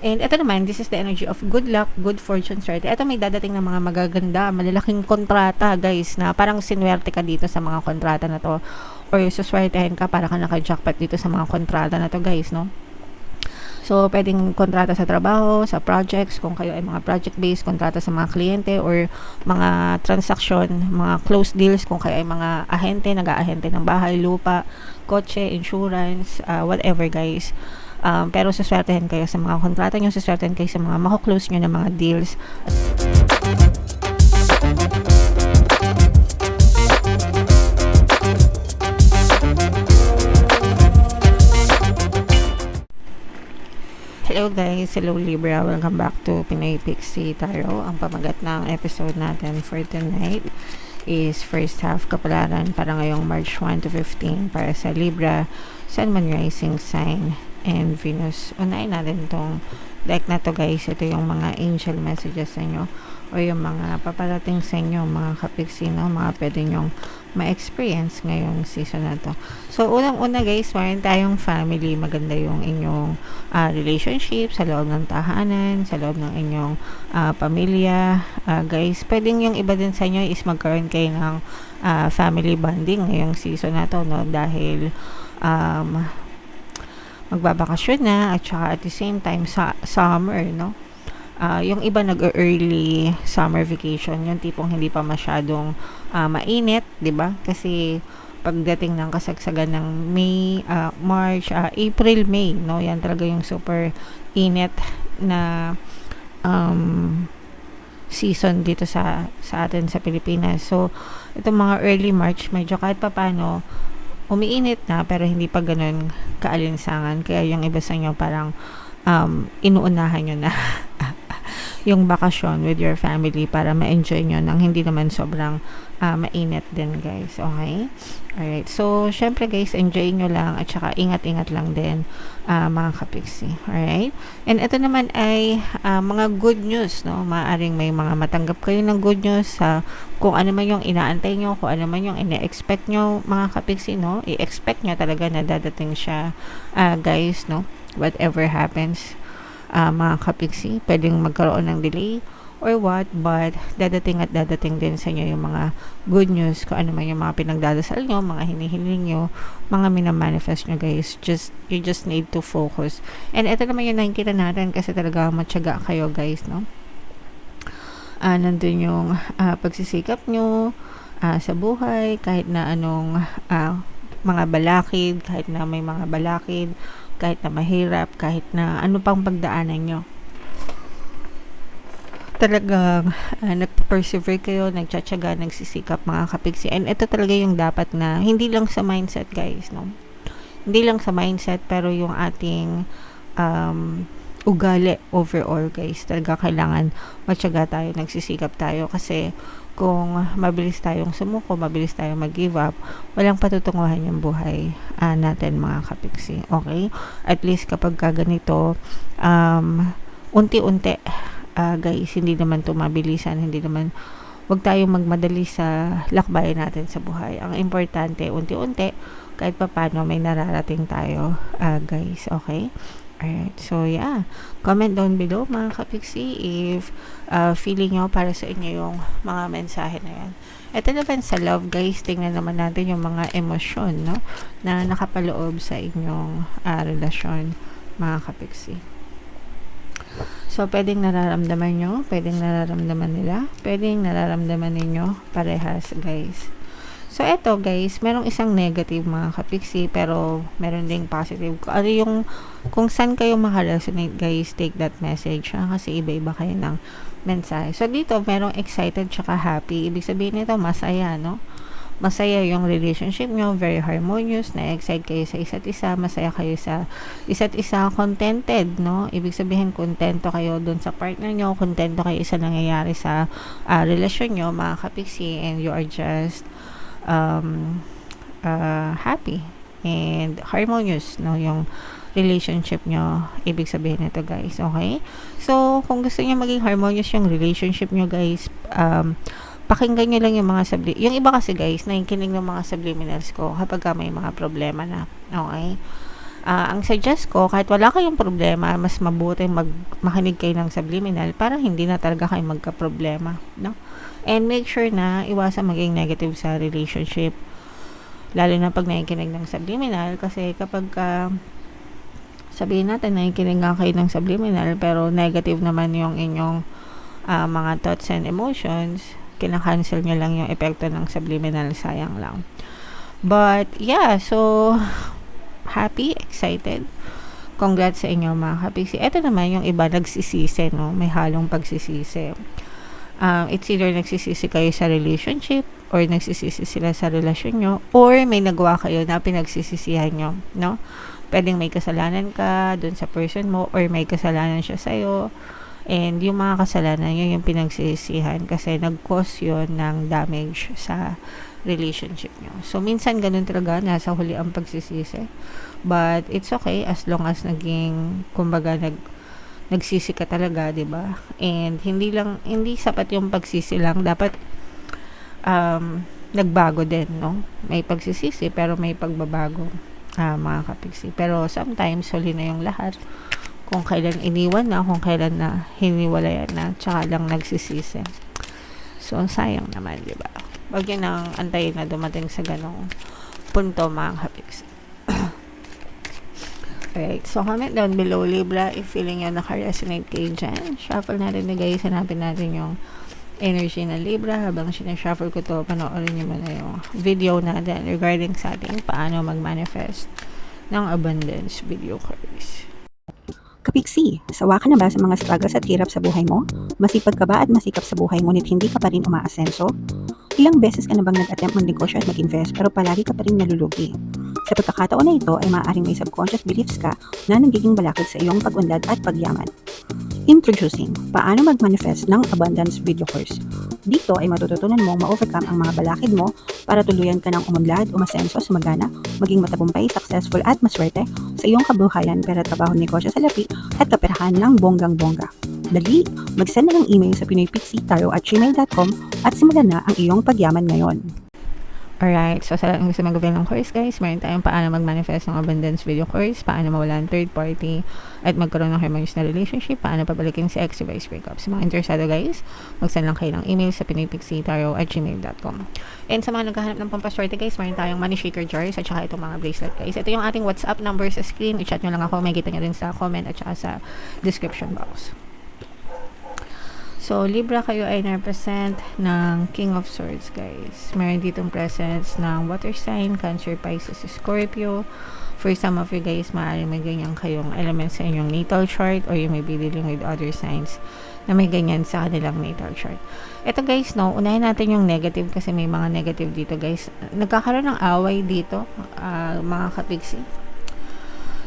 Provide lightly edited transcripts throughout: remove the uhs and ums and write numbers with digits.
And ito naman, this is the energy of good luck, good fortune, swerte. Ito may dadating ng mga magaganda, malalaking kontrata, guys, na parang sinwerte ka dito sa mga kontrata na to. Or suswertehin ka para ka naka-jackpot dito sa mga kontrata na to, guys, no? So, pwedeng kontrata sa trabaho, sa projects, kung kayo ay mga project-based, kontrata sa mga kliyente, or mga transaction, mga close deals, kung kayo ay mga ahente, nag-aahente ng bahay, lupa, kotse, insurance, whatever, guys. Pero suswertehin kayo sa mga kontrata nyo, suswertehin kayo sa mga mako-close nyo ng mga deals. Hello guys, hello Libra, welcome back to Pinoy Pixie Tarot. Ang pamagat ng episode natin for tonight is first half kapalaran para ngayong March 1 to 15 para sa Libra, Sun, Moon, Rising Sign, and Venus. Unahin natin itong deck na to, guys. Ito yung mga angel messages sa inyo o yung mga paparating sa inyo, mga kapiksino, mga pwede nyong ma-experience ngayong season na to. So, unang-una, guys, meron tayong family. Maganda yung inyong relationship sa loob ng tahanan, sa loob ng inyong pamilya. Guys, pwedeng yung iba din sa inyo is magkaroon kayo ng family bonding ngayong season na to, no? Dahil magbabakasyon na at saka at the same time sa summer, no? Yung iba nag-early summer vacation, yung tipong hindi pa masyadong mainit, 'di ba? Kasi pagdating ng kasagsagan ng May, March, April, May, no? Yan talaga yung super init na season dito sa atin sa Pilipinas. So, itong mga early March, medyo kahit papaano umiinit na pero hindi pa ganun kaalinsangan. Kaya yung iba sa inyo parang inuunahan nyo na yung bakasyon with your family para ma-enjoy nyo nang hindi naman sobrang mainit din, guys. Okay? Alright. So, syempre guys, enjoy nyo lang at saka ingat-ingat lang din mga kapiksi. Alright? And ito naman ay mga good news, no? Maaring may mga matanggap kayo ng good news sa kung ano man yung inaantay nyo, kung ano man yung ina-expect nyo, mga kapiksi, no? I-expect nyo talaga na dadating siya, guys, no? Whatever happens, mga kapiksi, pwedeng magkaroon ng delay or what, but dadating at dadating din sa inyo yung mga good news, kung ano man yung mga pinagdadasal nyo, mga hinihiling nyo, mga minamanifest nyo, guys. You just need to focus. And ito naman yung nakikita natin kasi talaga matyaga kayo, guys, no? Nandun yung pagsisikap nyo sa buhay, kahit na anong mga balakid, kahit na may mga balakid, kahit na mahirap, kahit na ano pang pagdaanan nyo. Talagang nagpa-persevere kayo, nagtsatsaga, nagsisikap, mga kapiksi. And ito talaga yung dapat na, hindi lang sa mindset, guys, no? Hindi lang sa mindset, pero yung ating ugali overall, guys. Talaga kailangan matyaga tayo, nagsisikap tayo. Kasi kung mabilis tayong sumuko, mabilis tayong mag-give up, walang patutunguhan yung buhay natin, mga kapiksi. Okay? At least kapag ganito, unti-unti, guys, hindi naman to mabilisan, hindi naman, wag tayong magmadali sa lakbayan natin sa buhay. Ang importante, unti-unti, kahit pa paano may nararating tayo, guys. Okay? Alright, so yeah, comment down below, mga kapiksi, if feeling nyo para sa inyo yung mga mensahe na yan. Ito naman sa love, guys, tingnan naman natin yung mga emosyon, no, na nakapaloob sa inyong relasyon, mga kapiksi. So, pwedeng nararamdaman nyo, pwedeng nararamdaman nila, pwedeng nararamdaman ninyo parehas, guys. So, eto, guys, merong isang negative, mga kapiksi, pero meron ding positive. Ano yung, kung saan kayo makaresonate, guys, take that message, kasi iba-iba kayo ng mensahe. So, dito, merong excited tsaka happy. Ibig sabihin nito, masaya, no? Masaya yung relationship nyo, very harmonious, na-excite kayo sa isa't isa, masaya kayo sa isa't isa, contented, no? Ibig sabihin, kontento kayo dun sa partner nyo, kontento kayo sa nangyayari sa relasyon nyo, mga kapiksi, and you are just happy and harmonious, no? Yung relationship nyo, ibig sabihin nito, guys. Okay? So, kung gusto nyo maging harmonious yung relationship nyo, guys, pakinggan nyo lang yung mga yung iba kasi, guys, nakikinig ng mga subliminals ko kapag may mga problema na. Okay? Ang suggest ko, kahit wala kayong problema, mas mabuti makinig kayo ng subliminal para hindi na talaga kayo magka-problema, no? And make sure na iwasan maging negative sa relationship. Lalo na pag nakikinig ng subliminal, kasi kapag sabihin natin nakikinig nga kayo ng subliminal pero negative naman yung inyong mga thoughts and emotions, kinakancel nyo lang yung epekto ng subliminal, sayang lang. But yeah, so happy, excited. Congrats sa inyo mga kapiksi. Ito naman yung iba nagsisisi, no? May halong pagsisisi. It's either nagsisisi kayo sa relationship or nagsisisi sila sa relasyon nyo or may nagawa kayo na pinagsisisihan nyo, no? Pwedeng may kasalanan ka dun sa person mo or may kasalanan siya sa'yo. And yung mga kasalanan yun yung pinagsisisihan kasi nag-cause yun ng damage sa relationship nyo. So, minsan ganun talaga, nasa huli ang pagsisisi. But, it's okay as long as naging, kumbaga, nagsisi ka talaga, 'di ba? And hindi sapat yung pagsisi lang, dapat nagbago din, no? May pagsisisi pero may pagbabago, mga kapiksi. Pero sometimes huli na yung lahat. Kung kailan iniwan na, kung kailan na hiniwalayan na, tsaka lang nagsisisi. So, sayang naman, 'di ba? Wag yun ang antayin na dumating sa ganong punto, mga kapiksi. Alright, so comment down below, Libra, if feeling nyo naka-resonate kayo dyan. Shuffle natin na guys, hanapin natin yung energy ng Libra. Habang sinashuffle ko to, panoorin nyo muna yung video natin regarding sa ating paano mag-manifest ng abundance video cards. Kapiksi, sawa ka na ba sa mga struggles at hirap sa buhay mo? Masipag ka ba at masikap sa buhay ngunit hindi ka pa rin umaasenso? Ilang beses ka na bang nag-attempt mag-negosyo at mag-invest pero palagi ka pa rin nalulugi? Sa pagkakataon na ito ay maaaring may subconscious beliefs ka na nagiging balakid sa iyong pag-unlad at pagyaman. Introducing, paano mag-manifest ng abundance video course. Dito ay matututunan mong ma-overcome ang mga balakid mo para tuluyan ka ng umunlad, umasenso, sumagana, maging matagumpay, successful at maswerte sa iyong kabuhayan, pera, trabaho, negosyo, salapi at kaperahan ng bonggang-bongga. Dali, mag-send na ng email sa pinoypixie@gmail.com at simulan na ang iyong pagyaman ngayon. Alright, so sa lahat ng gusto mag-avail ng course guys, meron tayong paano mag-manifest ng abundance video course, paano mawala ng third party at magkaroon ng harmonious na relationship, paano pabalikin si ex vice breakup. Sa mga interesado guys, mag-send lang kayo ng email sa pinoypixie@gmail.com. And sa mga naghahanap ng pampaswerte guys, meron tayong money shaker jars at saka itong mga bracelet guys. Ito yung ating WhatsApp number sa screen, i-chat nyo lang ako, may kita nyo din sa comment at saka sa description box. So, Libra, kayo ay na-represent ng King of Swords, guys. Meron ditong presence ng water sign, Cancer, Pisces, Scorpio. For some of you guys, maaaring may ganyan kayong elements sa inyong natal chart or you may be dealing with other signs na may ganyan sa kanilang natal chart. Ito guys, no, unahin natin yung negative kasi may mga negative dito, guys. Nagkakaroon ng away dito, mga kapiksi.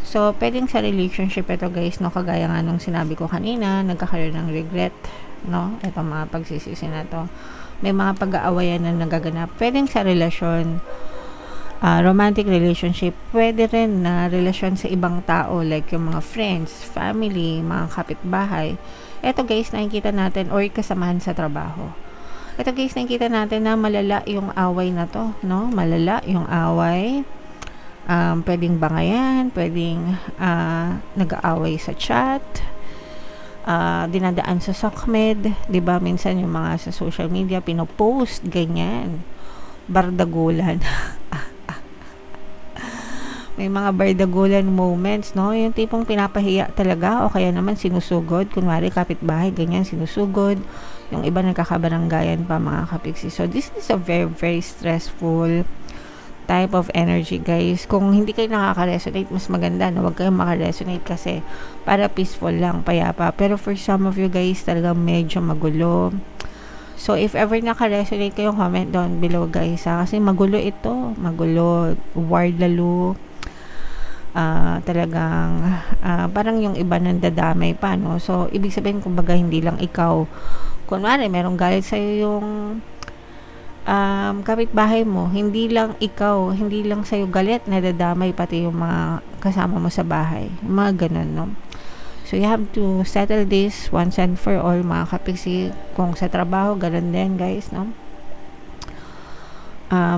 So, pwedeng sa relationship ito guys, no, kagaya nga nung sinabi ko kanina, nagkakaroon ng regret, no? Ito mga pagsisisi na to. May mga pag-aawayan na nagaganap. Pwedeng sa relasyon, romantic relationship, pwede rin na relasyon sa ibang tao like yung mga friends, family, mga kapitbahay. Ito guys, nakikita natin or kasamahan sa trabaho. Ito guys, nakikita natin na malala yung away na to, no? Malala yung away. Pwedeng bangayan, pwedeng nag-aaway sa chat, dinadaan sa SOCMED, 'di ba? Minsan yung mga sa social media pino-post ganyan. Bardagulan. May mga bardagulan moments, no? Yung tipong pinapahiya talaga o kaya naman sinusugod, kunwari kapitbahay ganyan sinusugod. Yung iba nagkakabaranggayan pa, mga kapiksi. So this is a very very stressful type of energy, guys. Kung hindi kayo nakaka-resonate, mas maganda na huwag kayong maka-resonate kasi para peaceful lang, payapa. Pero for some of you guys, talaga medyo magulo. So, if ever naka-resonate kayo, comment down below, guys, ha? Kasi magulo ito. Magulo. War lalo. Talagang parang yung iba nandadamay pa, no? So, ibig sabihin, kumbaga, hindi lang ikaw. Kunwari, merong galit sa'yo yung kapitbahay mo, hindi lang ikaw, hindi lang sa'yo galit, nadadamay pati yung mga kasama mo sa bahay, mga ganun, no? So you have to settle this once and for all, mga kapiksi. Kung sa trabaho, ganun din guys, no?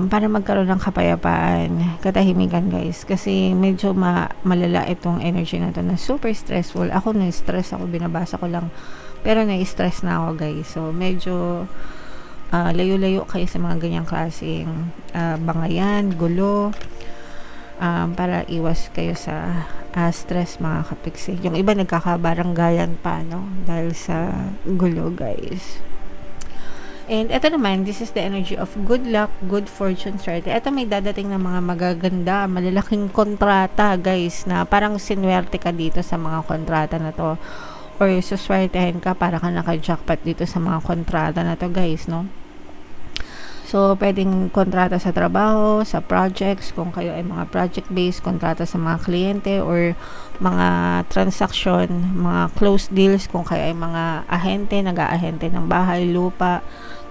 para magkaroon ng kapayapaan, katahimikan guys. Kasi medyo malala itong energy na to na super stressful. Ako na-stress ako, binabasa ko lang. Pero na-stress na ako guys. So medyo layo-layo kayo sa mga ganyang klaseng bangayan, gulo. Para iwas kayo sa stress mga kapiksi. Yung iba nagkakabaranggayan pa, no? Dahil sa gulo guys. And ito naman, this is the energy of good luck, good fortune, swerte. Ito may dadating na mga magaganda, malalaking kontrata, guys, na parang sinwerte ka dito sa mga kontrata na to. Or suswertehin ka para ka naka-jackpot dito sa mga kontrata na to, guys, no? So, pwedeng kontrata sa trabaho, sa projects, kung kayo ay mga project-based, kontrata sa mga kliyente, or mga transaction, mga close deals, kung kayo ay mga ahente, nag-aahente ng bahay, lupa,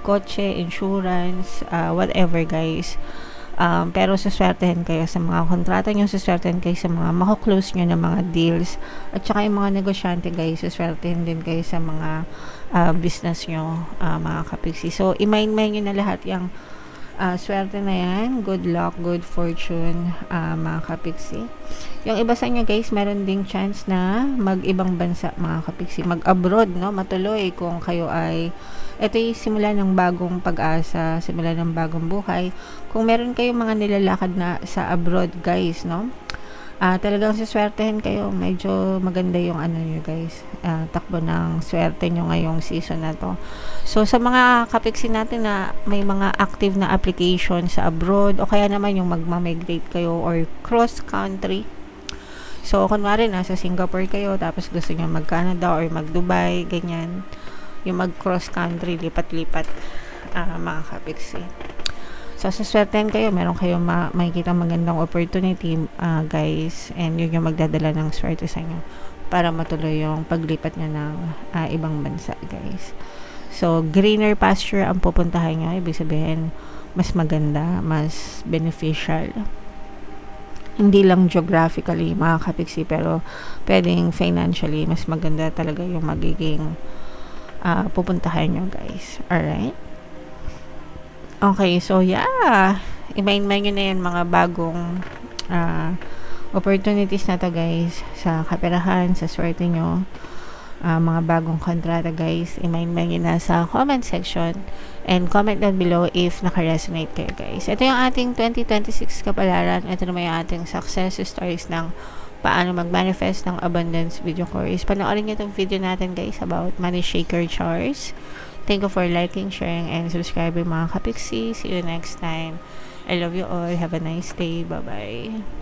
kotse, insurance, whatever guys. Pero suswertehin kayo sa mga kontrata nyo, suswertehin kayo sa mga mako-close nyo na mga deals, at saka yung mga negosyante guys, suswertehin din kayo sa mga business nyo, mga kapiksi. So, i-mind nyo na lahat yung swerte na yan, good luck, good fortune, mga kapiksi. Yung iba sa inyo guys, meron ding chance na mag-ibang bansa, mga kapiksi, mag-abroad, no, matuloy kung kayo ay ito yung simula ng bagong pag-asa, simula ng bagong buhay. Kung meron kayong mga nilalakad na sa abroad guys, no, talagang siswertehin kayo. Medyo maganda yung ano nyo guys, takbo ng swerte nyo ngayong season na to. So sa mga kapiksi natin na may mga active na application sa abroad, o kaya naman yung magma-migrate kayo or cross country. So kunwari nasa Singapore kayo, tapos gusto nyo mag-Canada or mag-Dubai, ganyan, yung mag-cross country, lipat-lipat, mga kapiksi. So, saswertein kayo, meron kayong makikita magandang opportunity, guys, and yun yung magdadala ng swerte sa inyo para matuloy yung paglipat nyo ng ibang bansa, guys. So, greener pasture ang pupuntahan nyo, ibig sabihin, mas maganda, mas beneficial. Hindi lang geographically, mga kapiksi, pero pwedeng financially, mas maganda talaga yung magiging pupuntahan nyo guys. Alright? Okay, so yeah, i-mind nyo na yan mga bagong opportunities na to guys, sa kaperahan, sa swerte nyo, mga bagong kontrata guys. I-mind nyo na sa comment section and comment down below if naka-resonate kayo guys. Ito yung ating 2026 kapalaran. Ito naman yung ating success stories ng paano mag-manifest ng abundance video course. Panoorin nyo itong video natin guys about money shaker charts. Thank you for liking, sharing, and subscribing mga kapiksi. See you next time. I love you all. Have a nice day. Bye-bye.